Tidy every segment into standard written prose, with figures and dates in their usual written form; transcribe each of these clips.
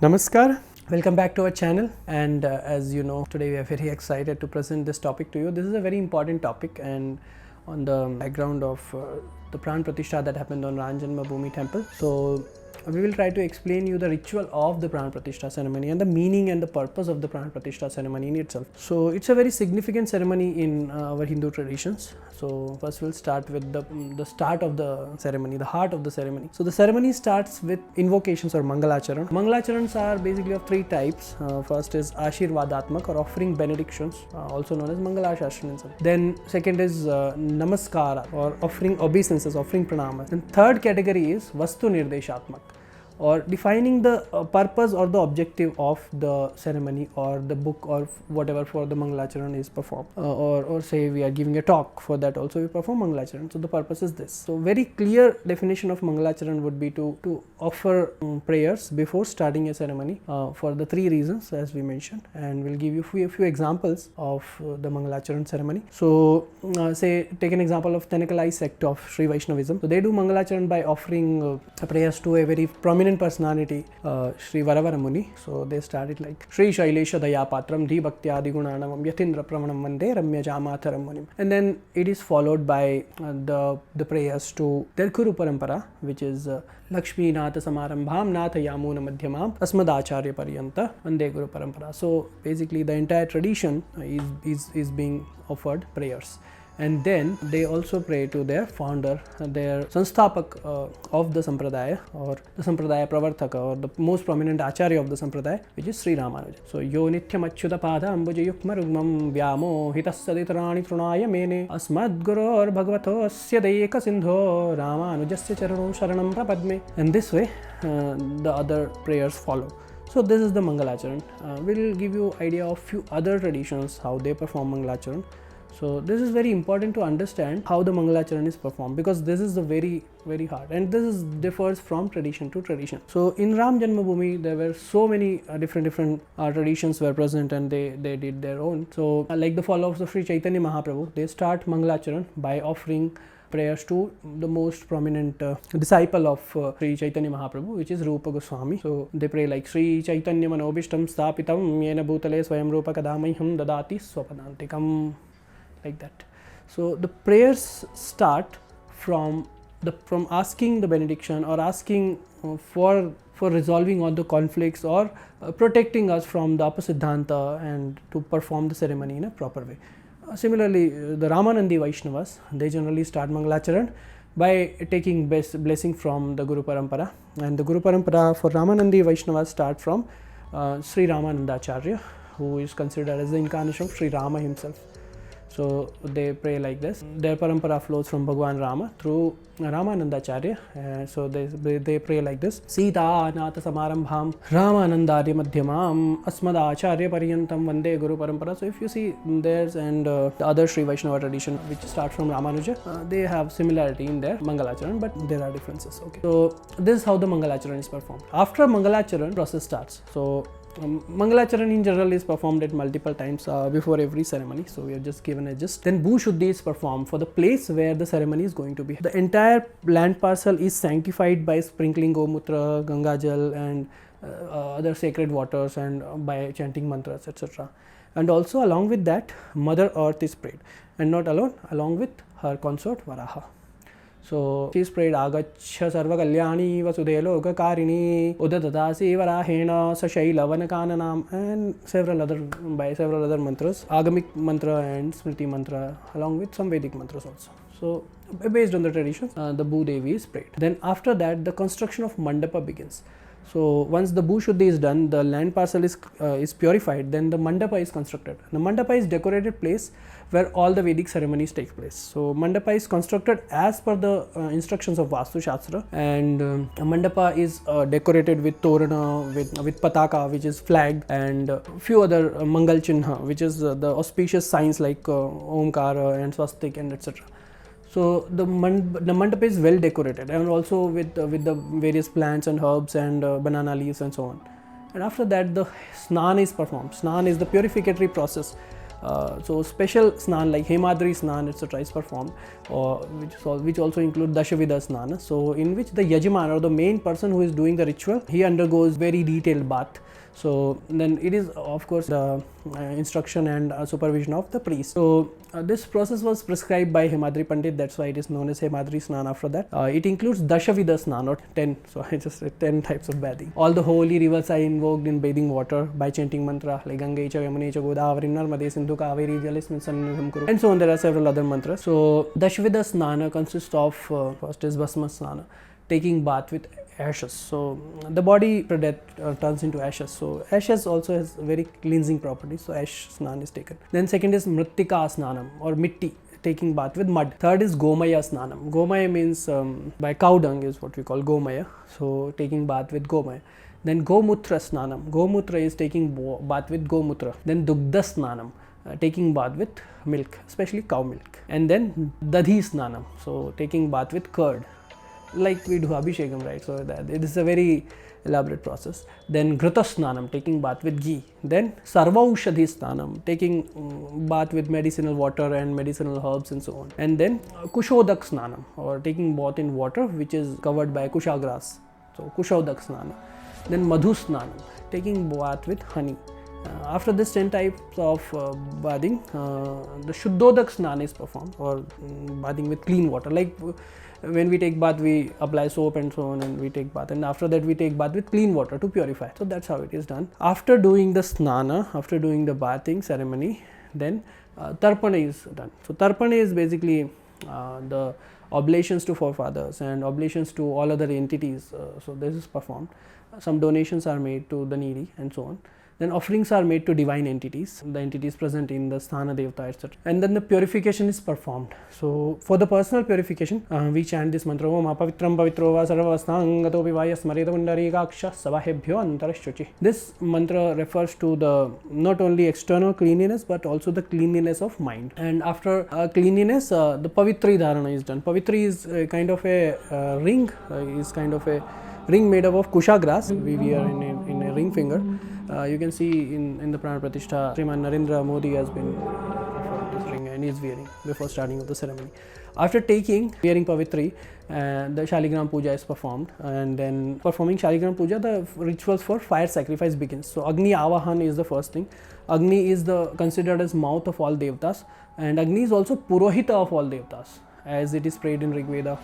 Namaskar, welcome back to our channel, and as you know, today we are very excited to present this topic to you. This is a very important topic, and on the background of the Pranpratistha that happened on Ram Janmabhoomi temple. So we will try to explain you the ritual of the Pranpratistha ceremony and the meaning and the purpose of the Pranpratistha ceremony in itself. So it's a very significant ceremony in our Hindu traditions. So first we'll start with the start of the ceremony, the heart of the ceremony. So the ceremony starts with invocations or Mangalacharan. Mangalacharans are basically of three types. First is Ashirvadatmak or offering benedictions, also known as Mangalashastram. Then second is Namaskara or offering obeisances, offering pranamas. Then third category is Vastu Nirdeshatmak, or defining the purpose or the objective of the ceremony or the book or whatever for the Mangalacharan is performed, or say we are giving a talk, for that also we perform Mangalacharan. So the purpose is this. So very clear definition of Mangalacharan would be to offer prayers before starting a ceremony for the three reasons as we mentioned, and we'll give you a few examples of the Mangalacharan ceremony. So say take an example of Tenakalai sect of Sri Vaishnavism. So they do Mangalacharan by offering prayers to a very prominent personality, Sri Varavara Muni. So they started like Sri Shailesha Daya Patram Dhi Bhaktya Adigunanam Yatindra Pramanam Vande Ramya Jamatharam Munim. And then it is followed by the prayers to their Guru Parampara, which is Lakshmi Natha Samarambham Natha Yamuna Madhyamam Asmadacharya Paryanta Vande Guru Parampara. So basically the entire tradition is being offered prayers. And then they also pray to their founder, their Sansthapak of the Sampradaya, or the Sampradaya Pravartaka, or the most prominent Acharya of the Sampradaya, which is Sri Ramanuja. So, Yo Nityam Achyuta Pada Ambuja Yukma Rugmam Vyamo Hitassaditarani Trunaya Mene Asmad Gurur Bhagavato Asya Deka Sindho Ramanujasya Charanam Sharanam Prapadme. And this way, the other prayers follow. So this is the Mangalacharan. We'll give you idea of few other traditions, how they perform Mangalacharan. So this is very important to understand how the Mangalacharan is performed, because this is the very hard, and this differs from tradition to tradition. So in Ram Janmabhoomi there were so many different traditions were present, and they did their own. So like the followers of Sri Chaitanya Mahaprabhu, they start Mangalacharan by offering prayers to the most prominent disciple of Sri Chaitanya Mahaprabhu, which is Rupa Goswami. So they pray like Sri Chaitanya Manobishtam Stapitam Yena Bhutale Swayam Rupa Kadamayham Dadati Swapadantikam, like that. So the prayers start from asking the benediction, or asking for resolving all the conflicts, or protecting us from the Apasiddhanta, and to perform the ceremony in a proper way. Similarly, the Ramanandi Vaishnavas, they generally start Mangalacharan by taking blessing from the Guru Parampara, and the Guru Parampara for Ramanandi Vaishnavas start from Sri Ramanandacharya, who is considered as the incarnation of Sri Rama himself. So they pray like this. Their parampara flows from Bhagwan Rama through Ramanandacharya. So they pray like this: Sita Natha Samarambham Ramanandarya Madhyamam Asmadacharya Paryantam Vande Guru Parampara. So if you see theirs and the other Sri Vaishnava tradition, which start from Ramanuja, they have similarity in their Mangalacharan, but there are differences. Okay. So this is how the Mangalacharan is performed. After Mangalacharan, process starts. So Mangalacharan in general is performed at multiple times before every ceremony. So we have just given a gist. Then Bhu Shuddhi is performed for the place where the ceremony is going to be. The entire land parcel is sanctified by sprinkling Gomutra, Gangajal, and other sacred waters, and by chanting mantras, etc. And also along with that, Mother Earth is prayed, and not alone, along with her consort Varaha. So she is prayed Agachya Sarva Kalyani Vasude Lokakarini Udatatasi Varahena Sashaila Vanakananam, and several other mantras, Agamic mantra and Smriti mantra, along with some Vedic mantras also. So based on the traditions, the Bhu Devi is prayed. Then after that, the construction of Mandapa begins. So once the Bhu Shuddhi is done, the land parcel is purified, then the Mandapa is constructed. The Mandapa is decorated place where all the Vedic ceremonies take place. So Mandapa is constructed as per the instructions of Vastu Shastra, and Mandapa is decorated with Torana, with Pataka, which is flag, and few other Mangal Chinha, which is the auspicious signs like Omkara and Swastik and etc. So the mandapa is well decorated, and also with the various plants and herbs and banana leaves and so on. And after that, the snan is performed. Snan is the purificatory process So special snan like Hemadri Snan etc. is performed, or which also include Dashavida Snana. So in which the Yajaman or the main person who is doing the ritual, he undergoes very detailed bath. So then it is of course the instruction and supervision of the priest. So this process was prescribed by Hemadri Pandit, that's why it is known as Hemadri Snan after that. It includes Dashavida Snan or 10, so I just said 10 types of bathing. All the holy rivers are invoked in bathing water by chanting mantra like Gange cha Yamune cha Godavari Narmade Sindhu Kaveri Jalismin Sannidham Kuru, and so on. There are several other mantras. So Dashavida Snana consists of first is Bhasma Snana, taking bath with ashes. So the body after death turns into ashes. So ashes also has very cleansing properties. So ash snan is taken. Then second is Mrittika Snanam or Mitti, taking bath with mud. Third is Gomaya Snanam. Gomaya means by cow dung is what we call Gomaya. So taking bath with Gomaya. Then Gomutra Snanam. Gomutra is taking bath with Gomutra. Then Dugdha Snanam, taking bath with milk, especially cow milk. And then Dadhi Snanam, so taking bath with curd, like we do Abhishekam, right? So that it is a very elaborate process. Then Ghrita Snanam, taking bath with ghee. Then Sarvaushadhi Snanam, taking bath with medicinal water and medicinal herbs and so on. And then Kushodak Snanam, or taking bath in water which is covered by kusha grass. So Kushodak Snanam. Then Madhu Snanam, taking bath with honey. After this 10 types of bathing, the Shuddhodak Snan is performed, or bathing with clean water. Like when we take bath, we apply soap and so on, and we take bath, and after that we take bath with clean water to purify. So that's how it is done. After doing the snana, after doing the bathing ceremony, then tarpana is done. So tarpana is basically the oblations to forefathers and oblations to all other entities. So this is performed. Some donations are made to the needy and so on. Then offerings are made to divine entities, the entities present in the Sthana Devata, etc. And then the purification is performed. So for the personal purification, we chant this mantra: Om Apavitram Pavitro Va Sarvasthangato Vivaya Smarita Pundarikaksha Savahebhyo Antarashuchi. This mantra refers to the not only external cleanliness but also the cleanliness of mind. And after cleanliness, the Pavitri Dharana is done. Pavitri is kind of a ring, ring made up of kusha grass we wear in a ring finger. You can see in the Pranpratistha, Sriman Narendra Modi has been this ring and is wearing before starting of the ceremony. After wearing Pavitri, the Shaligram Puja is performed, and then performing Shaligram Puja, the rituals for fire sacrifice begins. So Agni Avahan is the first thing. Agni is considered as mouth of all Devatas, and Agni is also Purohita of all Devatas, as it is prayed in Rig Veda.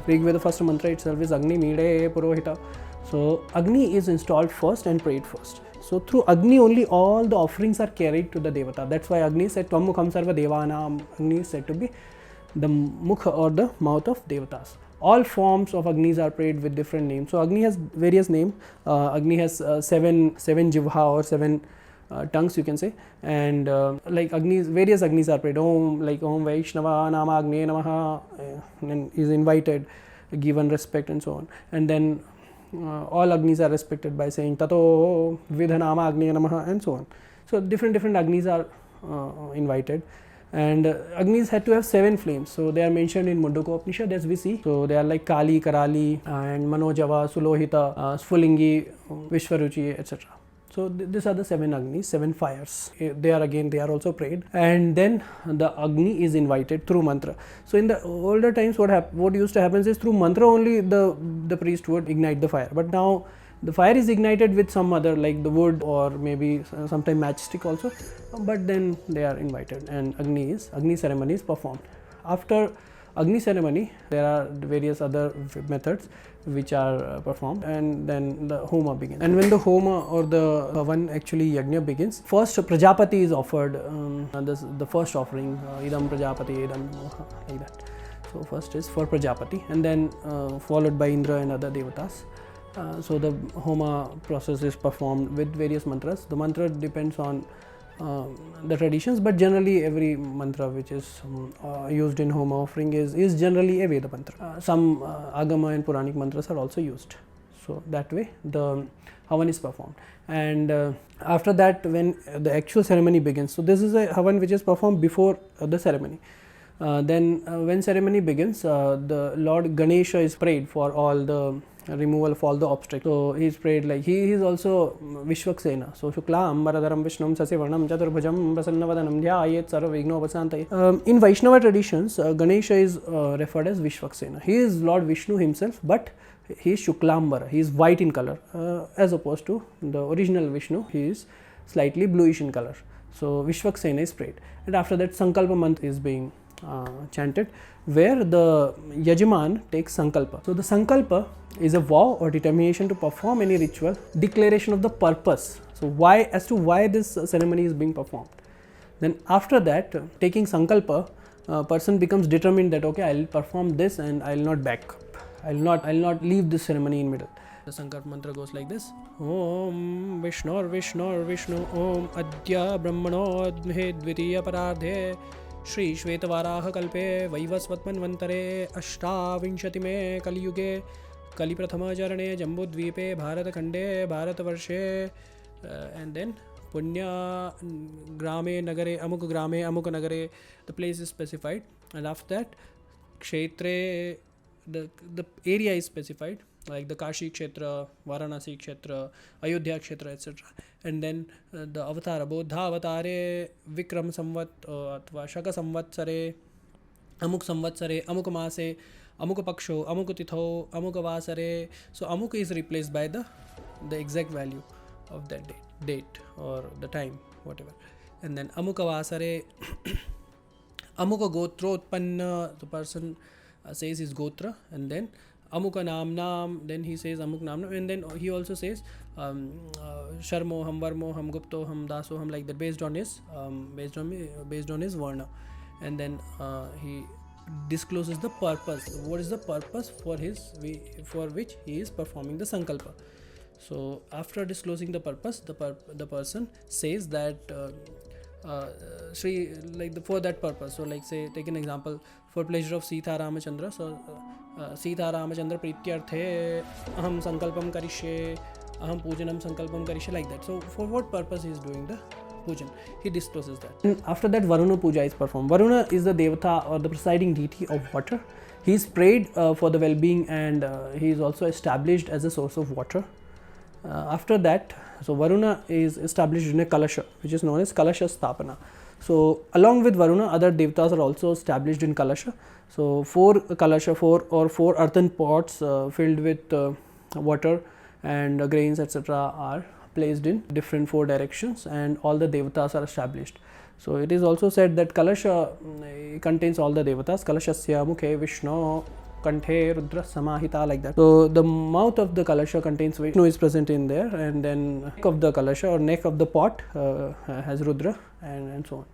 Rig Veda first mantra itself is Agni Mide Purohita. So Agni is installed first and prayed first. So through Agni only all the offerings are carried to the Devata. That's why Agni is said Tvam Mukham Sarva Devanam. Agni is said to be the Mukha or the mouth of Devatas. All forms of Agnis are prayed with different names. So Agni has various names. Agni has seven jivha or seven tongues, you can say, and like various Agnis are prayed. Om Vaishnava Nama Agni Namaha, and is invited, given respect and so on. And then all Agnis are respected by saying Tato Vidhanama Agni Namaha and so on. So different Agnis are invited, and Agnis had to have 7 flames. So they are mentioned in Mundaka Upanishad, as we see. So they are like Kali, Karali, and Manojava, Sulohita, Sfulingi, Vishwaruchi, etc. So these are the 7 Agnis, 7 fires. They are also prayed, and then the Agni is invited through mantra. So in the older times, what used to happen is through mantra only the priest would ignite the fire. But now the fire is ignited with some other, like the wood or maybe sometime matchstick also. But then they are invited, and Agni ceremony is performed. After Agni ceremony, there are various other methods which are performed, and then the Homa begins. And when the Homa or the Havan, actually Yajna, begins, first Prajapati is offered, the first offering, Idam Prajapati, Idam, like that. So first is for Prajapati, and then followed by Indra and other Devatas. So the Homa process is performed with various mantras. The mantra depends on the traditions, but generally every mantra which is used in Homa offering is generally a Veda mantra. Some Agama and Puranic mantras are also used. So that way the Havan is performed, and after that, when the actual ceremony begins, so this is a Havan which is performed before the ceremony. Then when ceremony begins, the Lord Ganesha is prayed for all the removal of all the obstacles. So he is prayed like he is also Vishwaksena. So Shukla Ambaradaram Vishnum Sasivarnam Chaturbhujam Prasannavadanam Dhyayet Sarva Vignopasantaye. In Vaishnava traditions, Ganesha is referred as Vishwaksena. He is Lord Vishnu himself, but he is Shuklambara. He is white in color, as opposed to the original Vishnu. He is slightly bluish in color. So Vishwaksena is prayed, and after that Sankalpa Mantra is being chanted, where the Yajaman takes Sankalpa. So the Sankalpa is a vow or determination to perform any ritual, declaration of the purpose. So why, as to why this ceremony is being performed. Then after that, taking Sankalpa, person becomes determined that okay, I will perform this and I will not back up. I will not leave this ceremony in middle. The Sankalpa mantra goes like this: Om Vishnor Vishnor Vishnu Om Adya Brahmanodmhe Dvitiya Parardhe Shri Shvetavaraha Kalpe Vaivasvatmanvantare Ashtavinshati Me Kaliyuge Kali Prathama Jarane Jambudvipe Bharata Khande Bharata Varshe, and then Punya Grame Nagare Amuk Grame Amuk Nagare, the place is specified, and after that Kshetre, the area is specified, like the Kashi Kshetra, Varanasi Kshetra, Ayodhya Kshetra, etc. And then the Avatara, Bodha Avatare, Vikram Samvat, Athva Shaka Samvatsare, Amuk Samvatsare, Amuk Mase, Amuk Paksho, Amuk Titho, Amuk Vasare. So Amuk is replaced by the exact value of that date or the time, whatever. And then Amuk Vasare, Amuk Gotrotpanna, the person says his Gotra, and then Amuka Namnam, then he says Amuk Namnam, and then he also says Sharmo Ham Varmo Ham Gupto Ham Daso Ham, like that, based on his Varna. And then he discloses the purpose. What is the purpose for which he is performing the Sankalpa? So after disclosing the purpose, the person says that Sri, like for that purpose. So like say, take an example, for pleasure of Sita Ramachandra. So Sita Ramachandra Prityarthe Aham Sankalpam Karishye, Aham Pujanam Sankalpam Karishye, like that. So for what purpose he is doing the pujan, he discloses that. And after that, Varuna Puja is performed. Varuna is the Devata or the presiding deity of water. He is prayed for the well-being, and he is also established as a source of water. After that, so Varuna is established in a Kalasha, which is known as Kalasha Stapana. So along with Varuna, other devatas are also established in Kalasha. So four earthen pots filled with water and grains, etc. are placed in different 4 directions, and all the devatas are established. So it is also said that Kalasha contains all the devatas. Kalashasya Mukhe Vishnu Kanthe Rudra Samahita, like that. So the mouth of the Kalasha contains Vishnu is present in there, and then neck of the Kalasha or neck of the pot has Rudra, and so on.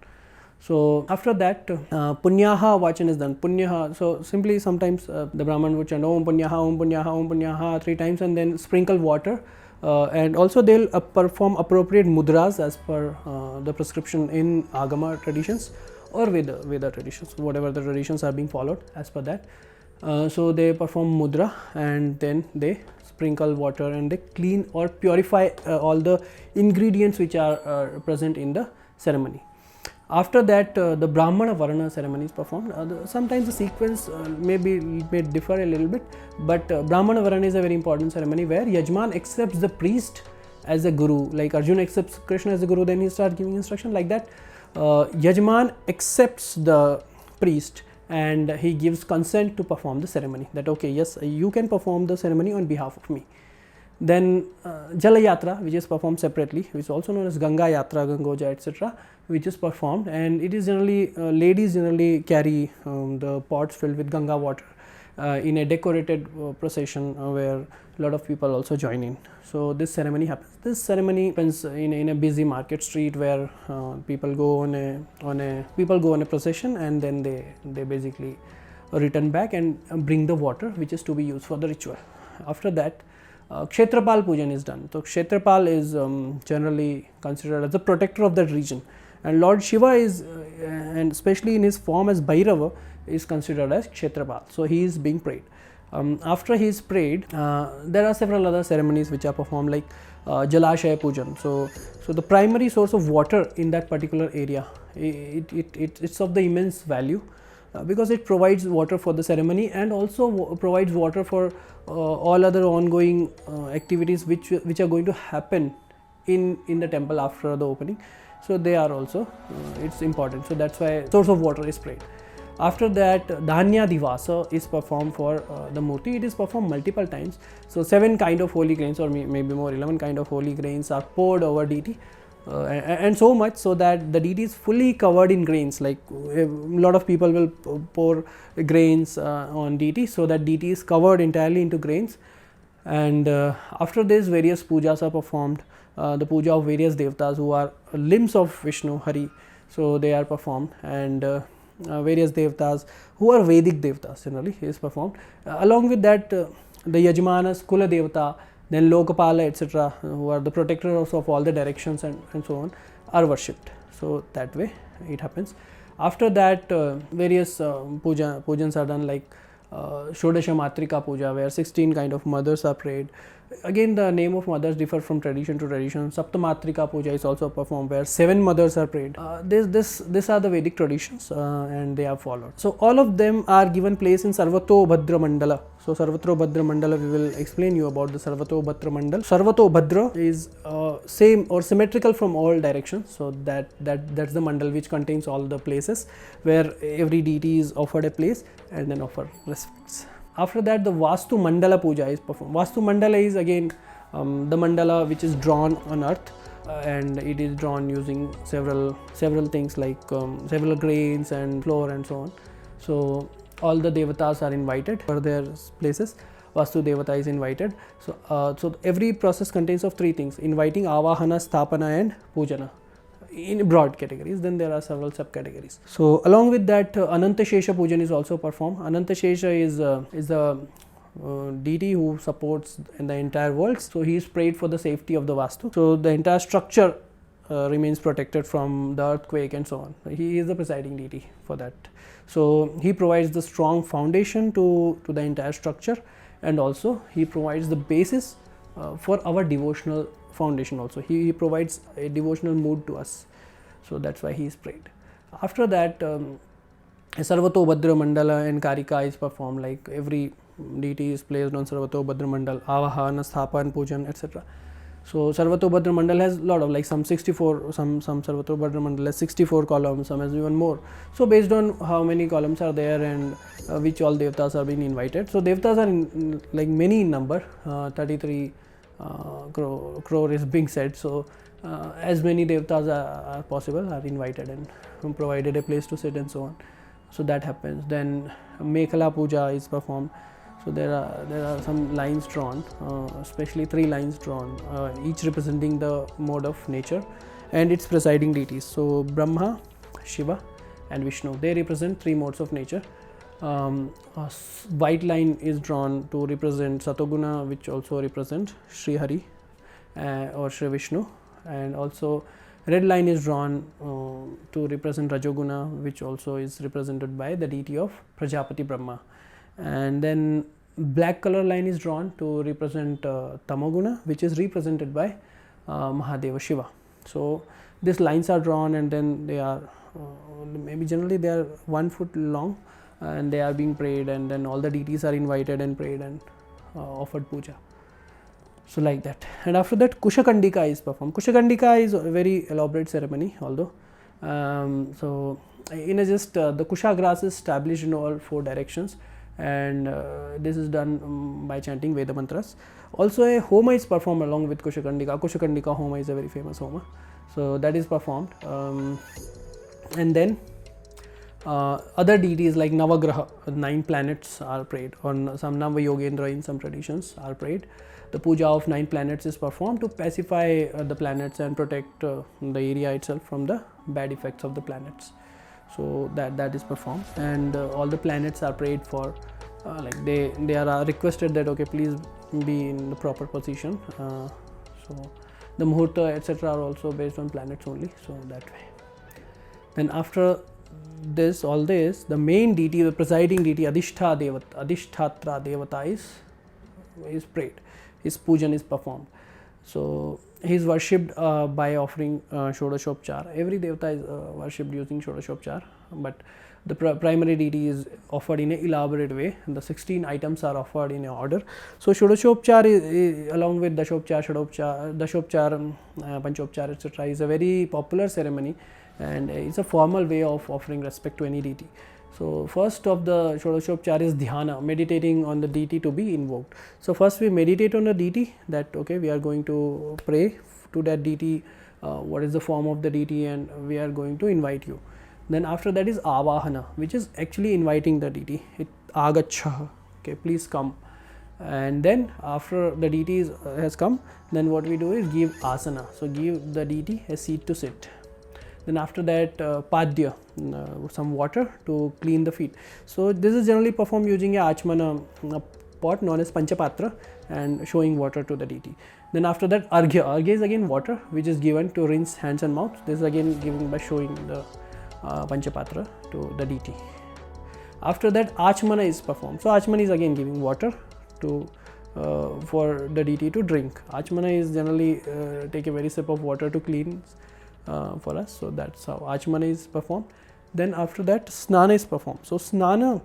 So after that, Punyaha Vachan is done. Punyaha, so simply sometimes the Brahman would chant Om Punyaha, Om Punyaha, Om Punyaha 3 times, and then sprinkle water. And also they'll perform appropriate mudras as per the prescription in Agama traditions or Veda traditions, whatever the traditions are being followed as per that. So they perform mudra, and then they sprinkle water, and they clean or purify all the ingredients which are present in the ceremony. After that, the Brahmana Varana ceremony is performed. Sometimes the sequence may differ a little bit, but Brahmana Varana is a very important ceremony where Yajman accepts the priest as a guru. Like Arjuna accepts Krishna as a guru, then he starts giving instruction, like that. Yajman accepts the priest and he gives consent to perform the ceremony, that okay, yes, you can perform the ceremony on behalf of me. Then Jala Yatra, which is performed separately, which is also known as Ganga Yatra, Gangoja, etc., which is performed, and it is generally ladies generally carry the pots filled with Ganga water in a decorated procession where a lot of people also join in. So this ceremony happens. This ceremony happens in a busy market street where people go on a procession, and then they basically return back and bring the water which is to be used for the ritual. After that, Kshetrapal Pujan is done. So Kshetrapal is generally considered as the protector of that region, and Lord Shiva is, and especially in his form as Bhairava, is considered as Kshetrapal. So he is being prayed. After he is prayed, there are several other ceremonies which are performed, like Jalashaya Pujan. So the primary source of water in that particular area, it's of the immense value. because it provides water for the ceremony and also provides water for all other ongoing activities which are going to happen in the temple after the opening. So they are also it's important. So that's why source of water is prayed. After that, Dhanya Divasa is performed for the Murti. It is performed multiple times. So 7 kind of holy grains, or maybe more, 11 kind of holy grains are poured over deity, and so much so that the deity is fully covered in grains. Like a lot of people will pour grains on deity, so that deity is covered entirely into grains. And after this, various pujas are performed. The puja of various devatas who are limbs of Vishnu, Hari, so they are performed, and various devatas who are Vedic devatas generally is performed. Along with that, the Yajmanas, Kula Devata, then Lokapala, etc., who are the protectors of all the directions and so on, are worshipped. So that way it happens. After that, various pujans are done, like Shodasha Matrika Puja, where 16 kind of mothers are prayed. Again, the name of mothers differ from tradition to tradition. Saptamatrika Puja is also performed, where 7 mothers are prayed. These are the Vedic traditions, and they are followed. So all of them are given place in Sarvato Bhadra Mandala. So Sarvatro Bhadra Mandala, we will explain you about the Sarvato Bhadra Mandal. Sarvato Bhadra is same or symmetrical from all directions. So that's the mandal which contains all the places where every deity is offered a place and then offer respects. After that, the Vastu Mandala Puja is performed. Vastu Mandala is again the mandala which is drawn on earth, and it is drawn using several things like several grains and flour and so on. So all the devatas are invited for their places. Vastu Devata is invited. So every process contains of 3 things: inviting, Avahana, Sthapana and Pujana, in broad categories. Then there are several subcategories. So along with that, Ananta Shesha Pujan is also performed. Ananta Shesha is the deity who supports in the entire world. So he is prayed for the safety of the Vastu. So the entire structure remains protected from the earthquake and so on. He is the presiding deity for that. So he provides the strong foundation to the entire structure, and also he provides the basis for our devotional foundation also. He provides a devotional mood to us. So that's why he is prayed. After that, Sarvato Bhadra Mandala and Karika is performed, like every deity is placed on Sarvato Bhadra Mandal, Avahana, Sthapan, Pujan, etc. So Sarvato Bhadra Mandal has a lot of, like some 64, some Sarvato Bhadra Mandal has 64 columns, some has even more. So based on how many columns are there and which all devatas are being invited. So devatas are in, like many in number, 33 crore is being said. So as many devatas are possible are invited and provided a place to sit and so on. So that happens. Then Mekhala Puja is performed. So there are some lines drawn, especially 3 lines drawn, each representing the mode of nature and its presiding deities. So Brahma, Shiva and Vishnu, they represent 3 modes of nature. A white line is drawn to represent Satoguna, which also represent Sri Hari or Sri Vishnu, and also red line is drawn to represent Rajoguna, which also is represented by the deity of Prajapati Brahma. And then black color line is drawn to represent Tamoguna, which is represented by Mahadeva Shiva. So these lines are drawn, and then they are maybe generally they are 1 foot long, and they are being prayed, and then all the deities are invited and prayed and offered puja. So like that. And after that, Kushakandika is performed. Kushakandika is a very elaborate ceremony, although so in a just the Kusha grass is established in all 4 directions, and this is done by chanting Veda mantras. Also a Homa is performed along with Kushakandika. Kushakandika Homa is a very famous Homa. So that is performed, and then other deities like Navagraha, 9 planets are prayed, or some Navayogendra in some traditions are prayed. The puja of 9 planets is performed to pacify the planets and protect the area itself from the bad effects of the planets. So that is performed, and all the planets are prayed for, like they are requested that okay, please be in the proper position. So the muhurta etc. are also based on planets only, so that way. Then after this, all this, the main deity, the presiding deity, Adhisthatra Devata is prayed. His pujan is performed. So he is worshipped by offering Shodashopchar. Every devata is worshipped using Shodashopchar, but the primary deity is offered in an elaborate way. The 16 items are offered in order. So Shodashopchar is along with Dashopchar, Dashopchar, Panchopchar, etc. is a very popular ceremony, and it's a formal way of offering respect to any deity. So first of the Shodashopchar is dhyana, meditating on the deity to be invoked. So first we meditate on the deity, that okay, we are going to pray to that deity, what is the form of the deity, and we are going to invite you. Then after that is avahana, which is actually inviting the deity. It agacha, okay, please come. And then after the deity has come, then what we do is give asana, so give the deity a seat to sit. Then after that padya, some water to clean the feet. So this is generally performed using a achmana pot known as panchapatra, and showing water to the deity. Then after that arghya is again water which is given to rinse hands and mouth. This is again given by showing the panchapatra to the deity. After that achmana is performed. So achmana is again giving water to for the deity to drink. Achmana is generally take a very sip of water to clean for us. So that's how achmana is performed. Then after that snana is performed. So snana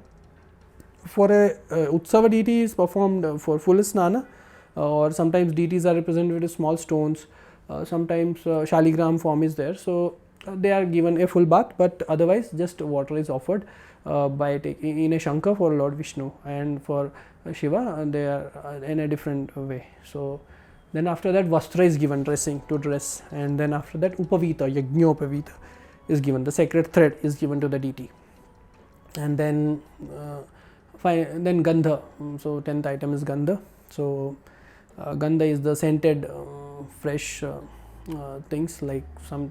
for a utsava deity is performed for full snana, or sometimes deities are represented with small stones, sometimes shaligram form is there, so they are given a full bath, but otherwise just water is offered by taking in a shankha for Lord Vishnu, and for Shiva they are in a different way. So then after that vastra is given, dressing, to dress, and then after that upavita, yajñopavita is given, the sacred thread is given to the deity. And then gandha, so 10th item is gandha. So gandha is the scented fresh things, like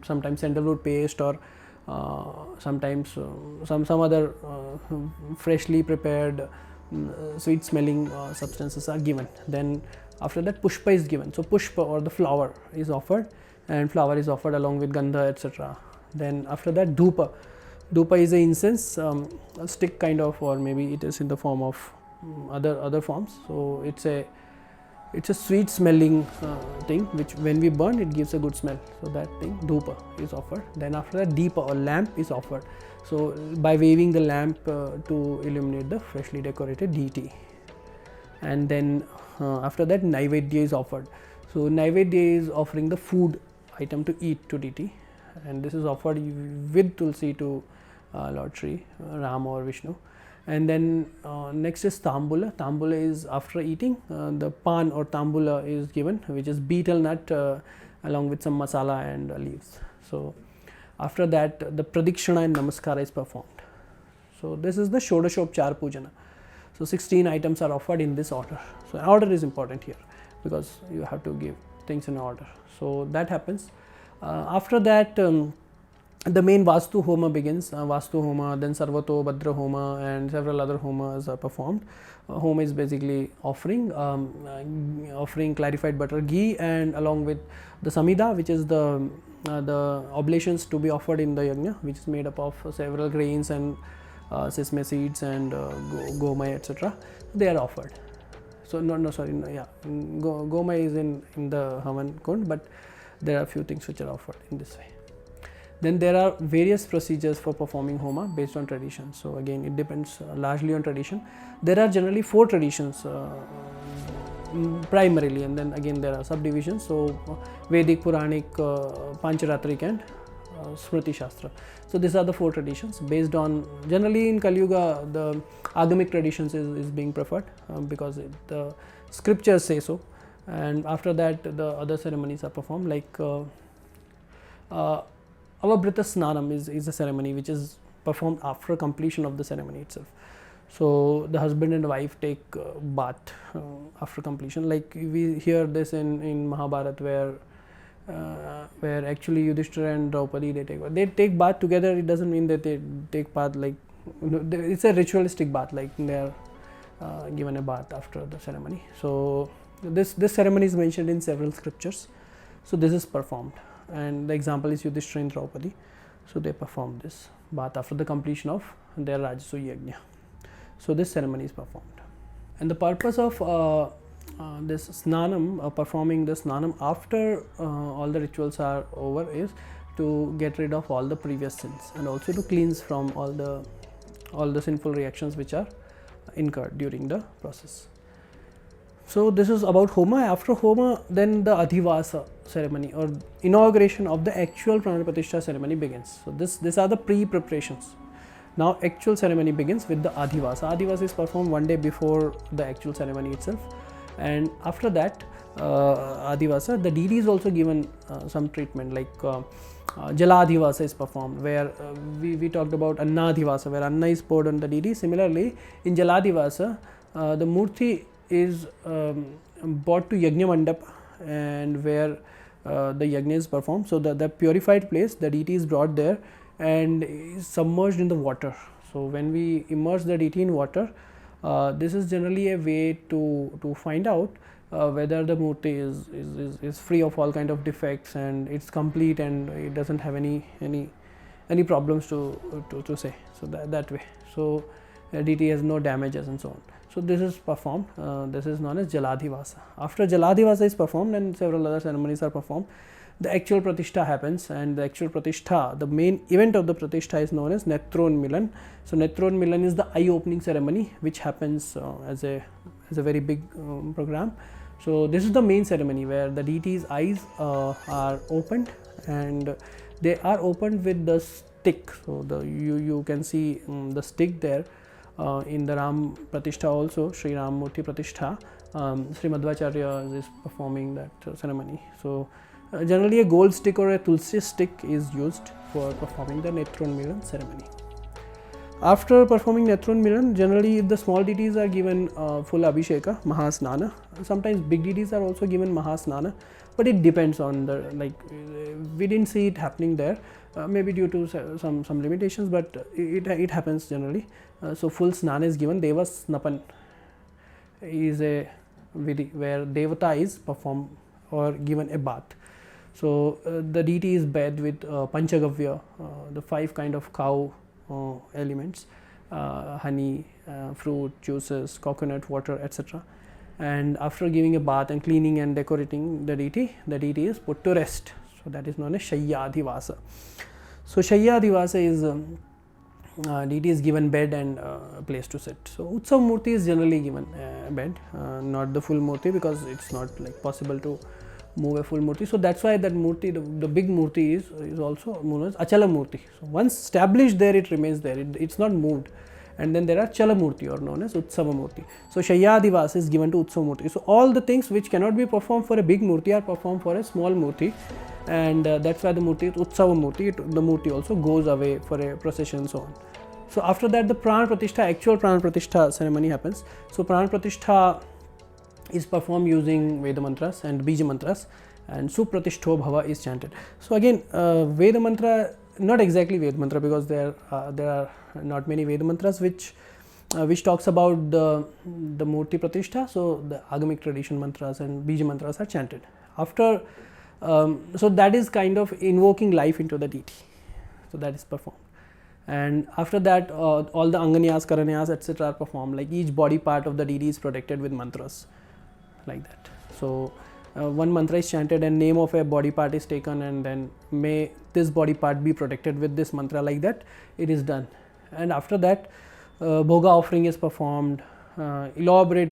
sometimes sandalwood paste, or sometimes some other freshly prepared sweet smelling substances are given. Then after that pushpa is given, so pushpa or the flower is offered, and flower is offered along with gandha, etc. Then after that dhupa is a incense, a stick kind of, or maybe it is in the form of other forms. So it's a sweet smelling thing which when we burn it gives a good smell, so that thing dhupa is offered. Then after that deepa or lamp is offered, so by waving the lamp to illuminate the freshly decorated deity. And then after that naivedya is offered. So naivedya is offering the food item to eat to deity, and this is offered with tulsi to Lord Shri Ram or Vishnu. And then next is tambula. Tambula is after eating, the pan or tambula is given, which is betel nut along with some masala and leaves. So after that the pradikshana and namaskara is performed. So this is the Shodashopchar Pujana. So 16 items are offered in this order. So order is important here, because you have to give things in order. So that happens. After that the main Vastu Homa begins. Vastu Homa, then Sarvato Bhadra Homa, and several other homas are performed. Homa is basically offering clarified butter, ghee, and along with the samhita, which is the oblations to be offered in the yajna, which is made up of several grains and sesame seeds and gomai, etc. They are offered. So gomai is in the Havan Kund, but there are few things which are offered in this way. Then there are various procedures for performing homa based on tradition. So again it depends largely on tradition. There are generally 4 traditions primarily, and then again there are subdivisions. So Vedic, Puranic, Pancharatric, and Smriti Shastra. So these are the 4 traditions based on, generally in Kali Yuga the Agamic traditions is being preferred because the scriptures say so, and after that the other ceremonies are performed, like Avabrita Snanam is a ceremony which is performed after completion of the ceremony itself. So the husband and wife take bath after completion, like we hear this in Mahabharata, where actually Yudhishthira and Draupadi they take bath together. It doesn't mean that they take bath like, it's a ritualistic bath, like they are given a bath after the ceremony. So this ceremony is mentioned in several scriptures. So this is performed, and the example is Yudhishthira and Draupadi. So they perform this bath after the completion of their Rajasuya Yajna. So this ceremony is performed, and the purpose of this snanam, performing the snanam after all the rituals are over, is to get rid of all the previous sins and also to cleanse from all the sinful reactions which are incurred during the process. So this is about Homa. After Homa, then the Adhivasa ceremony or inauguration of the actual Pranpratishta ceremony begins. So these are the pre-preparations. Now actual ceremony begins with the Adhivasa. Adhivasa is performed one day before the actual ceremony itself, and after that Adhivasa, the deity is also given some treatment, like Jaladhivasa is performed, where we talked about Annadhivasa, where Anna is poured on the deity. Similarly, in Jaladhivasa, the Murti is brought to Yajna Mandap, and where the Yajna is performed. So the purified place, the deity is brought there and is submerged in the water. So when we immerse the deity in water, this is generally a way to find out whether the Murti is free of all kind of defects and it's complete and it doesn't have any problems to say. So that way, so deity has no damages and so on. So this is performed. This is known as Jaladhivasa. After Jaladhivasa is performed and several other ceremonies are performed, the actual Pratishtha happens, and the actual Pratishtha, the main event of the Pratishtha, is known as Netronmilan. So Netronmilan is the eye-opening ceremony, which happens as a very big program. So this is the main ceremony where the deity's eyes are opened, and they are opened with the stick. So you can see the stick there in the Ram Pratishtha also, Sri Ram Murti Pratishtha. Sri Madhvacharya is performing that ceremony. So generally a gold stick or a tulsi stick is used for performing the Netronmilan ceremony. After performing Netronmilan, generally the small deities are given full Abhisheka, Mahasnana. Sometimes big deities are also given Mahasnana, but it depends on the, like, we didn't see it happening there, maybe due to some limitations, but it happens generally. So full Snana is given. Deva Snapan is a vidhi where Devata is performed or given a bath. So the deity is bathed with Panchagavya, the 5 kind of cow elements, honey, fruit, juices, coconut, water, etc. And after giving a bath and cleaning and decorating the deity is put to rest. So that is known as Shayyadhivasa. So Shayyadhivasa is deity is given bed and a place to sit. So Utsav Murti is generally given a bed, not the full Murti, because it's not like possible to move a full Murti. So that's why that Murti, the big Murti is also known as Achala Murti. So once established there, it remains there, it's not moved. And then there are Chala Murti, or known as Utsava Murti. So Shayyadhivasa is given to Utsava Murti. So all the things which cannot be performed for a big Murti are performed for a small Murti, and that's why the Murti is Utsava Murti. The Murti also goes away for a procession and so on. So after that, the Pranpratistha, actual Pranpratistha ceremony happens. So Pranpratistha is performed using Veda mantras and Bija mantras, and Supratishto Bhava is chanted. So again, Veda mantra, not exactly Veda mantra, because there are not many Veda mantras which talks about the Murti Pratishtha. So the Agamic tradition mantras and Bija mantras are chanted. After, so that is kind of invoking life into the deity. So that is performed. And after that, all the Anganyas, Karanyas, etc. are performed. Like each body part of the deity is protected with mantras, like that. So one mantra is chanted and name of a body part is taken, and then may this body part be protected with this mantra, like that it is done. And after that, Bhoga offering is performed, elaborate